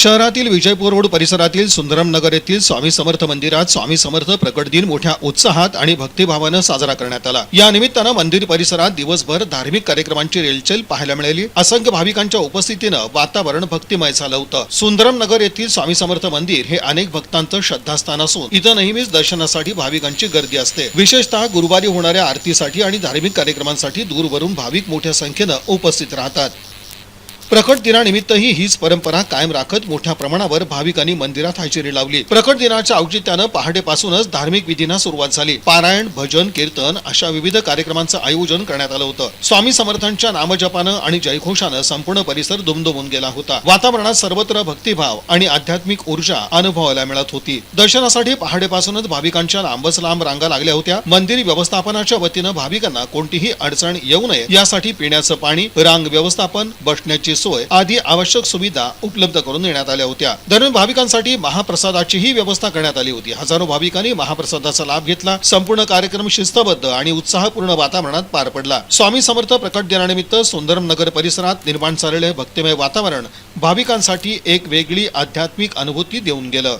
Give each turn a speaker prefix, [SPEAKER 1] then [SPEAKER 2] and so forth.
[SPEAKER 1] शहरातील विजयपूर रोड परिसरातील सुंदरम नगर येथील स्वामी समर्थ मंदिरात स्वामी समर्थ प्रकट दिन मोठ्या उत्साहात आणि भक्तिभावानं साजरा करण्यात आला। या निमित्तानं मंदिर परिसरात दिवसभर धार्मिक कार्यक्रमांची रेलचेल पाहायला मिळाली। असंख्य भाविकांच्या उपस्थितीनं वातावरण भक्तिमय झालं होतं। सुंदरम नगर येथील स्वामी समर्थ मंदिर हे अनेक भक्तांचं श्रद्धास्थान असून इथं नेहमीच दर्शनासाठी भाविकांची गर्दी असते। विशेषतः गुरुवारी होणाऱ्या आरतीसाठी आणि धार्मिक कार्यक्रमांसाठी दूरवरून भाविक मोठ्या संख्येनं उपस्थित राहतात। प्रकट दिनानिमित्तही हीच परंपरा कायम राखत मोठ्या प्रमाणावर भाविकांनी मंदिरात हजेरी लावली। प्रकट दिनाच्या औचित्यानं पहाटेपासूनच धार्मिक विधींना सुरुवात झाली। पारायण, भजन, कीर्तन अशा विविध कार्यक्रमांचं आयोजन करण्यात आलं होतं। स्वामी समर्थांच्या नामजपानं आणि जयघोषानं संपूर्ण परिसर दुमदुमून गेला होता। वातावरणात सर्वत्र भक्तिभाव आणि आध्यात्मिक ऊर्जा अनुभवायला मिळत होती। दर्शनासाठी पहाटेपासूनच भाविकांच्या लांबच लांब रांगा लागल्या होत्या। मंदिर व्यवस्थापनाच्या वतीनं भाविकांना कोणतीही अडचण येऊ नये यासाठी पिण्याचं पाणी, रांग व्यवस्थापन, बसण्याची सोय आदी आवश्यक सुविधा उपलब्ध करून देण्यात आल्या होत्या। दरम्यान भाविकांसाठी महाप्रसादाचीही व्यवस्था करण्यात आली होती। हजारो भाविकांनी महाप्रसादाचा लाभ घेतला। संपूर्ण कार्यक्रम शिस्तबद्ध आणि उत्साहपूर्ण वातावरणात पार पडला। स्वामी समर्थ प्रकट दिनानिमित्त सुंदरम नगर परिसरात निर्माण झालेले भक्तिमय वातावरण भाविकांसाठी एक वेगळी आध्यात्मिक अनुभूती देऊन गेलं।